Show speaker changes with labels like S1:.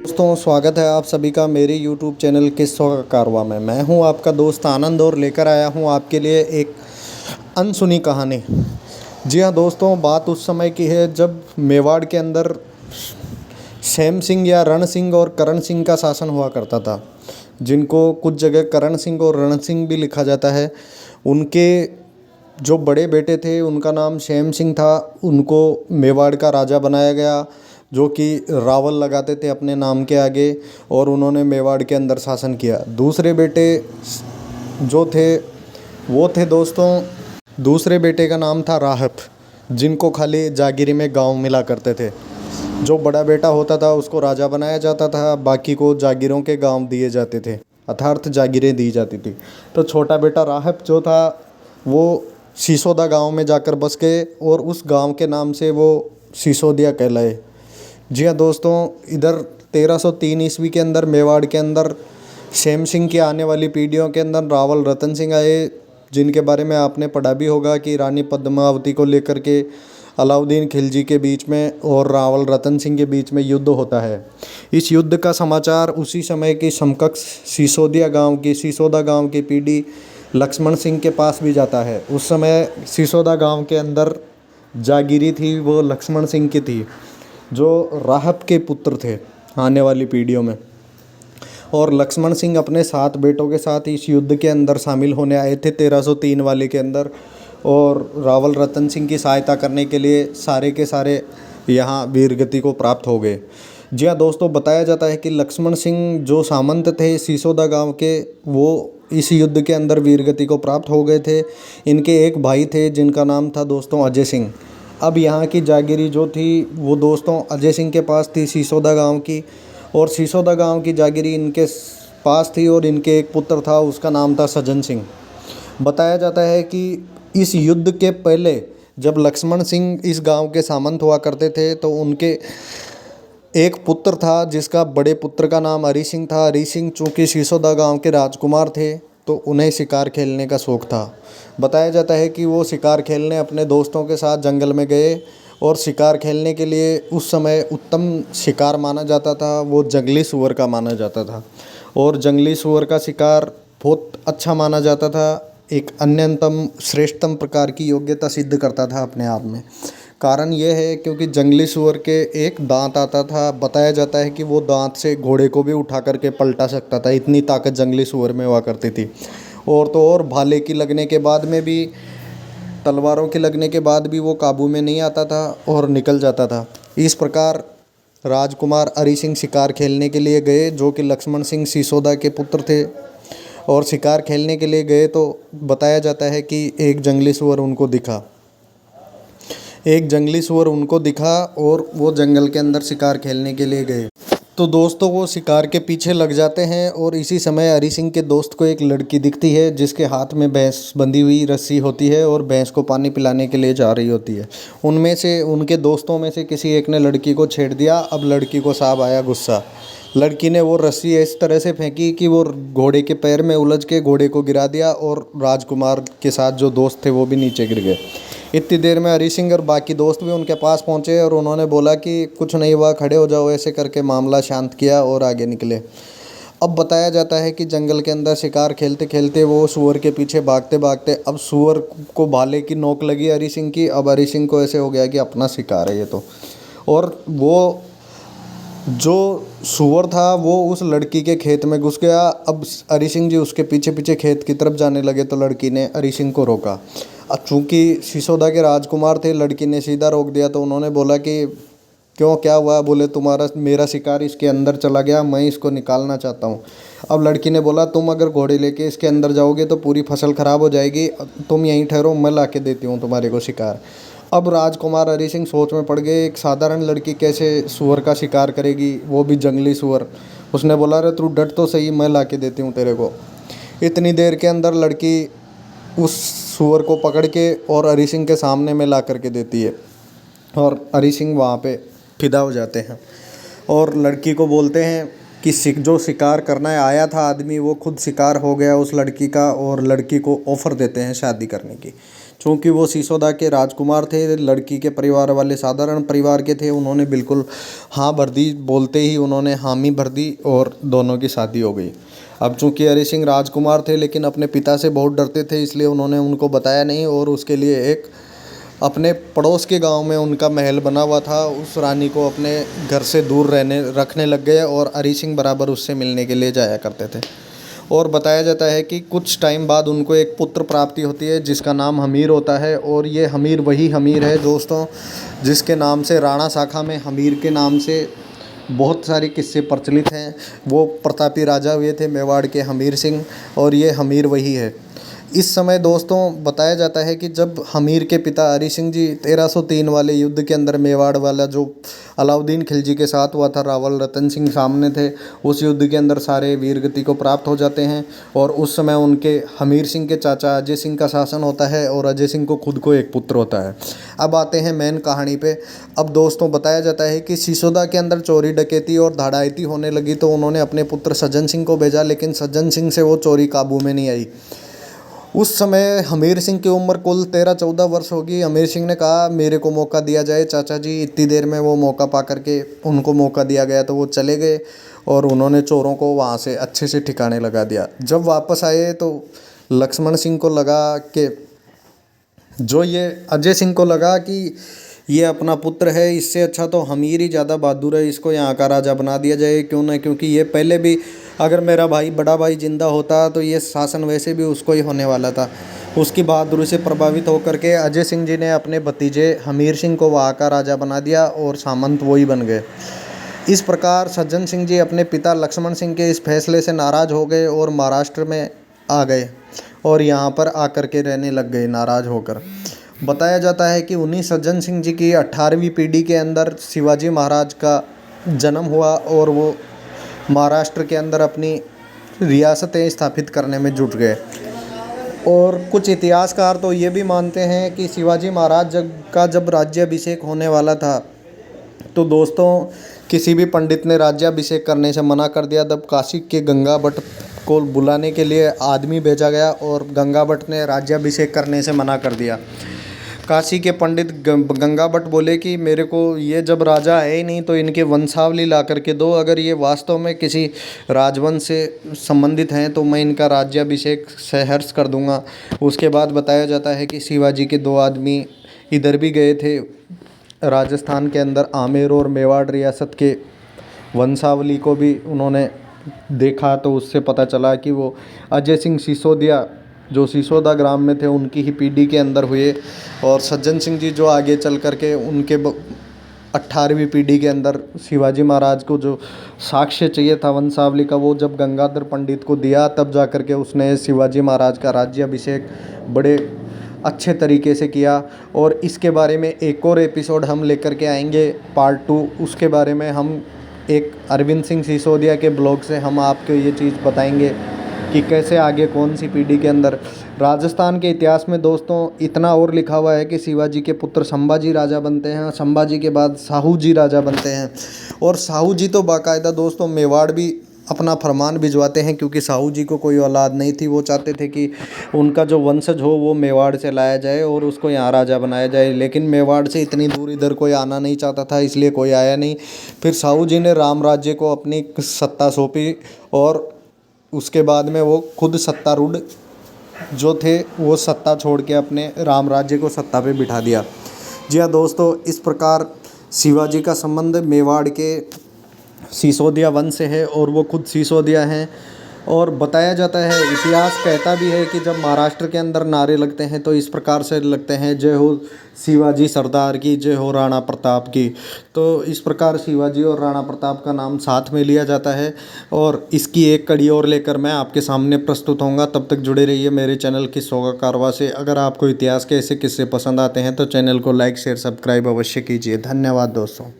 S1: दोस्तों, स्वागत है आप सभी का मेरे YouTube चैनल किस्सों का कारवां में। मैं हूं आपका दोस्त आनंद और लेकर आया हूं आपके लिए एक अनसुनी कहानी। जी हाँ दोस्तों, बात उस समय की है जब मेवाड़ के अंदर सैम सिंह या रण सिंह और करण सिंह का शासन हुआ करता था, जिनको कुछ जगह करण सिंह और रण सिंह भी लिखा जाता है। उनके जो बड़े बेटे थे उनका नाम सैम सिंह था। उनको मेवाड़ का राजा बनाया गया, जो कि रावल लगाते थे अपने नाम के आगे, और उन्होंने मेवाड़ के अंदर शासन किया। दूसरे बेटे जो थे वो थे दोस्तों, दूसरे बेटे का नाम था राहत, जिनको खाली जागीरी में गांव मिला करते थे। जो बड़ा बेटा होता था उसको राजा बनाया जाता था, बाकी को जागीरों के गांव दिए जाते थे, अर्थात जागीरें दी जाती थी। तो छोटा बेटा राहत जो था वो सिसोदा गांव में जाकर बस गए और उस गांव के नाम से वो सिसोदिया कहलाए। जी हाँ दोस्तों, इधर 1303 ईस्वी के अंदर मेवाड़ के अंदर सैम सिंह की आने वाली पीढ़ियों के अंदर रावल रतन सिंह आए, जिनके बारे में आपने पढ़ा भी होगा कि रानी पद्मावती को लेकर के अलाउद्दीन खिलजी के बीच में और रावल रतन सिंह के बीच में युद्ध होता है। इस युद्ध का समाचार उसी समय की समकक्ष सिसोदा गांव की पीढ़ी लक्ष्मण सिंह के पास भी जाता है। उस समय सिसोदा गांव के अंदर जागीरी थी वो लक्ष्मण सिंह की थी, जो राहत के पुत्र थे आने वाली पीढ़ियों में। और लक्ष्मण सिंह अपने 7 बेटों के साथ इस युद्ध के अंदर शामिल होने आए थे 1303 वाले के अंदर, और रावल रतन सिंह की सहायता करने के लिए सारे के सारे यहाँ वीरगति को प्राप्त हो गए। जी हाँ दोस्तों, बताया जाता है कि लक्ष्मण सिंह जो सामंत थे सिसोदा गांव के, वो इस युद्ध के अंदर वीरगति को प्राप्त हो गए थे। इनके एक भाई थे जिनका नाम था दोस्तों अजय सिंह। अब यहाँ की जागीरी जो थी वो दोस्तों अजय सिंह के पास थी सिसोदा गांव की, और सिसोदा गांव की जागीरी इनके पास थी, और इनके एक पुत्र था उसका नाम था सज्जन सिंह। बताया जाता है कि इस युद्ध के पहले जब लक्ष्मण सिंह इस गांव के सामंत हुआ करते थे तो उनके एक पुत्र था जिसका बड़े पुत्र का नाम हरि सिंह था। हरि सिंह चूँकि सिसोदा गांव के राजकुमार थे तो उन्हें शिकार खेलने का शौक़ था। बताया जाता है कि वो शिकार खेलने अपने दोस्तों के साथ जंगल में गए, और शिकार खेलने के लिए उस समय उत्तम शिकार माना जाता था वो जंगली सूअर का माना जाता था, और जंगली सूअर का शिकार बहुत अच्छा माना जाता था। एक अन्यतम श्रेष्ठतम प्रकार की योग्यता सिद्ध करता था अपने आप में। कारण यह है क्योंकि जंगली सूअर के एक दांत आता था, बताया जाता है कि वो दांत से घोड़े को भी उठा करके पलटा सकता था, इतनी ताकत जंगली सूअर में हुआ करती थी। और तो और भाले की लगने के बाद में भी, तलवारों के लगने के बाद भी वो काबू में नहीं आता था और निकल जाता था। इस प्रकार राजकुमार हरि सिंह शिकार खेलने के लिए गए, जो कि लक्ष्मण सिंह सिसोदा के पुत्र थे, और शिकार खेलने के लिए गए तो बताया जाता है कि एक जंगली सूअर उनको दिखा और वो जंगल के अंदर शिकार खेलने के लिए गए। तो दोस्तों वो शिकार के पीछे लग जाते हैं, और इसी समय हरि सिंह के दोस्त को एक लड़की दिखती है जिसके हाथ में भैंस बंधी हुई रस्सी होती है और भैंस को पानी पिलाने के लिए जा रही होती है। उनमें से उनके दोस्तों में से किसी एक ने लड़की को छेड़ दिया। अब लड़की को साहब आया गुस्सा। लड़की ने वो रस्सी इस तरह से फेंकी कि वो घोड़े के पैर में उलझ के घोड़े को गिरा दिया, और राजकुमार के साथ जो दोस्त थे वो भी नीचे गिर गए। इतनी देर में हरि सिंह और बाकी दोस्त भी उनके पास पहुंचे, और उन्होंने बोला कि कुछ नहीं हुआ, खड़े हो जाओ, ऐसे करके मामला शांत किया और आगे निकले। अब बताया जाता है कि जंगल के अंदर शिकार खेलते खेलते वो सूअर के पीछे भागते भागते, अब सूअर को भाले की नोक लगी हरि सिंह की। अब हरि सिंह को ऐसे हो गया कि अपना शिकार है ये तो, और वो जो सूअर था वो उस लड़की के खेत में घुस गया। अब हरि सिंह जी उसके पीछे पीछे खेत की तरफ जाने लगे तो लड़की ने हरि सिंह को रोका। अब चूँकि सिसोदा के राजकुमार थे, लड़की ने सीधा रोक दिया, तो उन्होंने बोला कि क्यों, क्या हुआ? बोले मेरा शिकार इसके अंदर चला गया, मैं इसको निकालना चाहता हूँ। अब लड़की ने बोला तुम अगर घोड़े लेके इसके अंदर जाओगे तो पूरी फसल ख़राब हो जाएगी, तुम यहीं ठहरो, मैं ला के देती हूँ तुम्हारे को शिकार। अब राजकुमार हरि सिंह सोच में पड़ गए, एक साधारण लड़की कैसे सूअर का शिकार करेगी, वो भी जंगली सूअर। उसने बोला अरे तू डट तो सही, मैं ला के देती हूँ तेरे को। इतनी देर के अंदर लड़की उस सूअर को पकड़ के और हरि सिंह के सामने में ला करके देती है, और हरि सिंह वहाँ पे फिदा हो जाते हैं, और लड़की को बोलते हैं कि जो शिकार करना है आया था आदमी वो खुद शिकार हो गया उस लड़की का, और लड़की को ऑफ़र देते हैं शादी करने की। चूँकि वो सिसोदा के राजकुमार थे, लड़की के परिवार वाले साधारण परिवार के थे, उन्होंने बिल्कुल हाँ भर दी, बोलते ही उन्होंने हामी भर दी और दोनों की शादी हो गई। अब चूँकि हरि सिंह राजकुमार थे लेकिन अपने पिता से बहुत डरते थे, इसलिए उन्होंने उनको बताया नहीं और उसके लिए एक अपने पड़ोस के गांव में उनका महल बना हुआ था, उस रानी को अपने घर से दूर रखने लग गए और हरि सिंह बराबर उससे मिलने के लिए जाया करते थे। और बताया जाता है कि कुछ टाइम बाद उनको एक पुत्र प्राप्ति होती है जिसका नाम हमीर होता है, और ये हमीर वही हमीर है दोस्तों जिसके नाम से राणा शाखा में हमीर के नाम से बहुत सारे किस्से प्रचलित हैं। वो प्रतापी राजा हुए थे मेवाड़ के हमीर सिंह, और ये हमीर वही है। इस समय दोस्तों बताया जाता है कि जब हमीर के पिता हरि सिंह जी 1303 वाले युद्ध के अंदर मेवाड़ वाला जो अलाउद्दीन खिलजी के साथ हुआ था, रावल रतन सिंह सामने थे, उस युद्ध के अंदर सारे वीरगति को प्राप्त हो जाते हैं। और उस समय उनके हमीर सिंह के चाचा अजय सिंह का शासन होता है और अजय सिंह को खुद को एक पुत्र होता है। अब आते हैं मेन कहानी पे। अब दोस्तों बताया जाता है कि सिसोदा के अंदर चोरी डकैती और धड़ाइती होने लगी तो उन्होंने अपने पुत्र सज्जन सिंह को भेजा, लेकिन सज्जन सिंह से वो चोरी काबू में नहीं आई। उस समय हमीर सिंह की उम्र कुल 13-14 वर्ष होगी। हमीर सिंह ने कहा मेरे को मौका दिया जाए चाचा जी, इतनी देर में वो मौका पा करके उनको मौका दिया गया तो वो चले गए और उन्होंने चोरों को वहाँ से अच्छे से ठिकाने लगा दिया। जब वापस आए तो लक्ष्मण सिंह को लगा कि ये अजय सिंह को लगा कि ये अपना पुत्र है, इससे अच्छा तो हमीर ही ज़्यादा बहादुर है, इसको यहाँ का राजा बना दिया जाए क्यों ना, क्योंकि ये पहले भी अगर मेरा भाई बड़ा भाई जिंदा होता तो ये शासन वैसे भी उसको ही होने वाला था। उसकी बहादुरी से प्रभावित होकर के अजय सिंह जी ने अपने भतीजे हमीर सिंह को वहाँ का राजा बना दिया और सामंत वही बन गए। इस प्रकार सज्जन सिंह जी अपने पिता लक्ष्मण सिंह के इस फैसले से नाराज़ हो गए और महाराष्ट्र में आ गए और यहाँ पर आकर के रहने लग गए नाराज़ होकर। बताया जाता है कि उन्हीं सज्जन सिंह जी की 18वीं पीढ़ी के अंदर शिवाजी महाराज का जन्म हुआ और वो महाराष्ट्र के अंदर अपनी रियासतें स्थापित करने में जुट गए। और कुछ इतिहासकार तो ये भी मानते हैं कि शिवाजी महाराज जब राज्याभिषेक होने वाला था तो दोस्तों किसी भी पंडित ने राज्याभिषेक करने से मना कर दिया। तब काशी के गंगा भट्ट को बुलाने के लिए आदमी भेजा गया और गंगा भट्ट ने राज्याभिषेक करने से मना कर दिया। काशी के पंडित गंगा भट्ट बोले कि मेरे को ये जब राजा है ही नहीं तो इनके वंशावली ला करके दो, अगर ये वास्तव में किसी राजवंश से संबंधित हैं तो मैं इनका राज्याभिषेक सहर्ष कर दूंगा। उसके बाद बताया जाता है कि शिवाजी के 2 आदमी इधर भी गए थे राजस्थान के अंदर, आमेर और मेवाड़ रियासत के वंशावली को भी उन्होंने देखा तो उससे पता चला कि वो अजय सिंह सिसोदिया जो सिसोदा ग्राम में थे उनकी ही पीढ़ी के अंदर हुए। और सज्जन सिंह जी जो आगे चल कर के उनके 18वीं पीढ़ी के अंदर शिवाजी महाराज को जो साक्ष्य चाहिए था वंशावली का, वो जब गंगाधर पंडित को दिया तब जा कर के उसने शिवाजी महाराज का राज्याभिषेक बड़े अच्छे तरीके से किया। और इसके बारे में एक और एपिसोड हम लेकर के आएंगे पार्ट 2। उसके बारे में हम एक अरविंद सिंह सिसोदिया के ब्लॉग से हम आपको ये चीज़ बताएंगे कि कैसे आगे कौन सी पीढ़ी के अंदर। राजस्थान के इतिहास में दोस्तों इतना और लिखा हुआ है कि शिवाजी के पुत्र संभाजी राजा बनते हैं, संभाजी के बाद साहू जी राजा बनते हैं। और साहू जी तो बाकायदा दोस्तों मेवाड़ भी अपना फरमान भिजवाते हैं, क्योंकि साहू जी को कोई औलाद नहीं थी। वो चाहते थे कि उनका जो वंशज हो वो मेवाड़ से लाया जाए और उसको यहाँ राजा बनाया जाए, लेकिन मेवाड़ से इतनी दूर इधर कोई आना नहीं चाहता था, इसलिए कोई आया नहीं। फिर साहू जी ने राम राज्य को अपनी सत्ता सौंपी और उसके बाद में वो खुद सत्तारूढ़ जो थे वो सत्ता छोड़ के अपने राम राज्य को सत्ता पे बिठा दिया। जी हाँ दोस्तों, इस प्रकार शिवाजी का संबंध मेवाड़ के सिसोदिया वंश से है और वो खुद सिसोदिया हैं। और बताया जाता है, इतिहास कहता भी है कि जब महाराष्ट्र के अंदर नारे लगते हैं तो इस प्रकार से लगते हैं, जय हो शिवाजी सरदार की, जय हो राणा प्रताप की। तो इस प्रकार शिवाजी और राणा प्रताप का नाम साथ में लिया जाता है। और इसकी एक कड़ी और लेकर मैं आपके सामने प्रस्तुत होऊंगा। तब तक जुड़े रहिए मेरे चैनल किस्सों का कारवां से। अगर आपको इतिहास के ऐसे किस्से पसंद आते हैं तो चैनल को लाइक शेयर सब्सक्राइब अवश्य कीजिए। धन्यवाद दोस्तों।